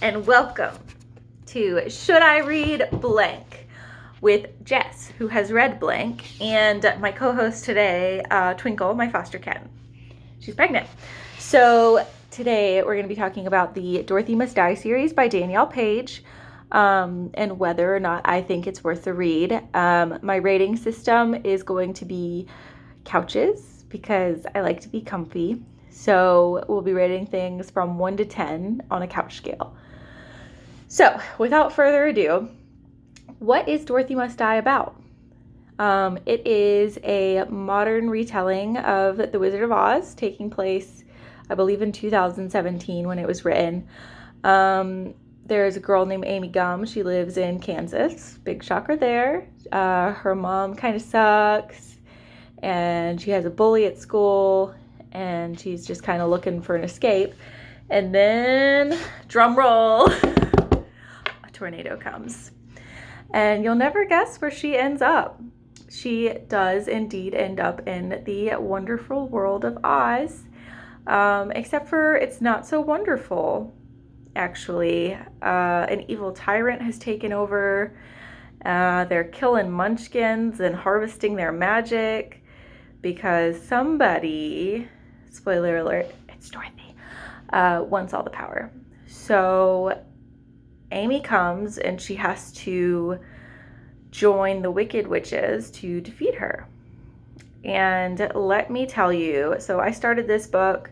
and welcome to Should I Read Blank with Jess, who has read Blank, and my co-host today, Twinkle, my foster cat. She's pregnant. So today we're going to be talking about the Dorothy Must Die series by Danielle Paige, and whether or not I think it's worth the read. My rating system is going to be couches because I like to be comfy. So we'll be rating things from 1 to 10 on a couch scale. So without further ado, what is Dorothy Must Die about? It is a modern retelling of The Wizard of Oz, taking place, I believe, in 2017 when it was written. There's a girl named Amy Gum. She lives in Kansas. Big shocker there. Her mom kind of sucks, and she has a bully at school, and she's just kind of looking for an escape. And then, drum roll, a tornado comes. And you'll never guess where she ends up. She does indeed end up in the wonderful world of Oz, except for it's not so wonderful, actually. An evil tyrant has taken over. They're killing munchkins and harvesting their magic because somebody, spoiler alert, it's Dorothy, wants all the power. So Amy comes and she has to join the Wicked Witches to defeat her. And let me tell you, so I started this book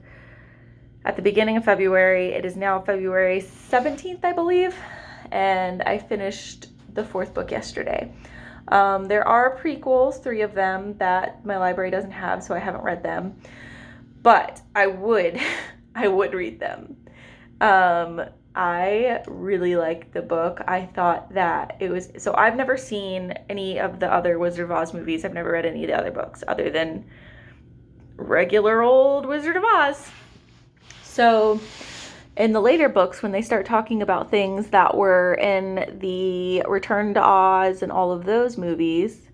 at the beginning of February. It is now February 17th, I believe, and I finished the 4th book yesterday. There are prequels, 3 of them, that my library doesn't have, so I haven't read them, but I would read them. I really liked the book. I thought that it was, so I've never seen any of the other Wizard of Oz movies. I've never read any of the other books other than regular old Wizard of Oz. So in the later books, when they start talking about things that were in the Return to Oz and all of those movies,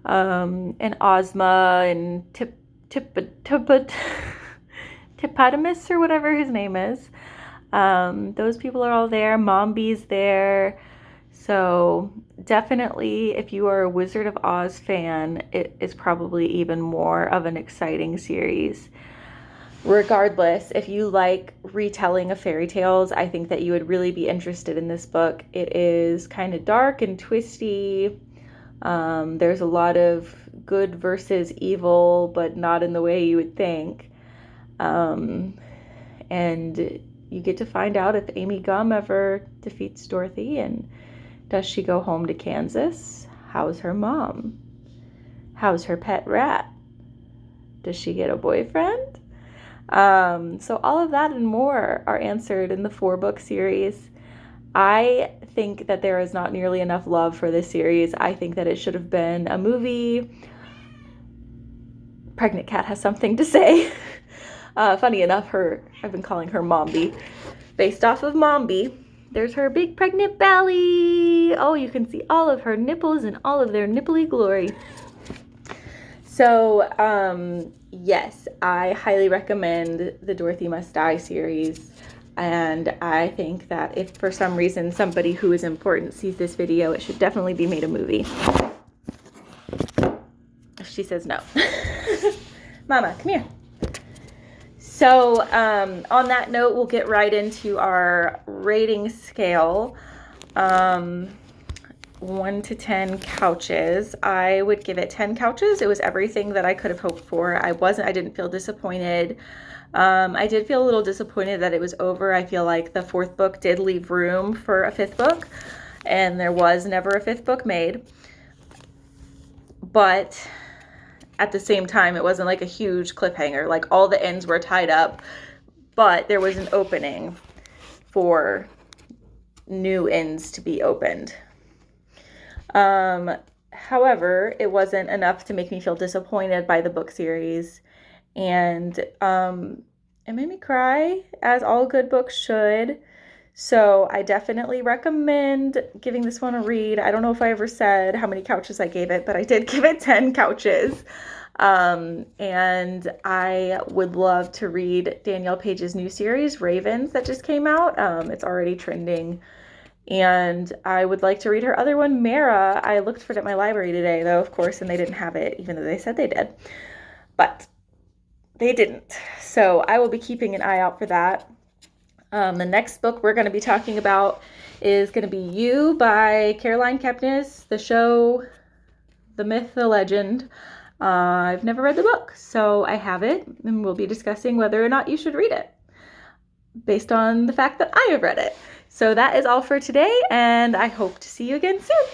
and Ozma and Hippopotamus or whatever his name is, those people are all there. Mombi's there. So definitely, if you are a Wizard of Oz fan, it is probably even more of an exciting series. Regardless, if you like retelling of fairy tales, I think that you would really be interested in this book. It is kind of dark and twisty. There's a lot of good versus evil, but not in the way you would think. And you get to find out if Amy Gum ever defeats Dorothy, and does she go home to Kansas? How's her mom? How's her pet rat? Does she get a boyfriend? So all of that and more are answered in the 4-book series. I think that there is not nearly enough love for this series. I think that it should have been a movie. Pregnant cat has something to say. Funny enough, I've been calling her Mombi, based off of Mombi. There's her big pregnant belly. Oh, you can see all of her nipples and all of their nipply glory. So, yes, I highly recommend the Dorothy Must Die series. And I think that if for some reason somebody who is important sees this video, it should definitely be made a movie. She says no. Mama, come here. So on that note, we'll get right into our rating scale. 1 to 10 couches. I would give it 10 couches. It was everything that I could have hoped for. I didn't feel disappointed. I did feel a little disappointed that it was over. I feel like the 4th book did leave room for a 5th book, and there was never a 5th book made. But at the same time, it wasn't like a huge cliffhanger. Like, all the ends were tied up, but there was an opening for new ends to be opened. However, it wasn't enough to make me feel disappointed by the book series, and it made me cry, as all good books should. So I definitely recommend giving this one a read. I don't know if I ever said how many couches I gave it, but I did give it 10 couches. And I would love to read Danielle Paige's new series, Ravens, that just came out. It's already trending. And I would like to read her other one, Mara. I looked for it at my library today, though, of course, and they didn't have it, even though they said they did. But they didn't. So I will be keeping an eye out for that. The next book we're going to be talking about is going to be You by Caroline Kepnes, the show, the myth, the legend. I've never read the book, so I have it, and we'll be discussing whether or not you should read it based on the fact that I have read it. So that is all for today, and I hope to see you again soon.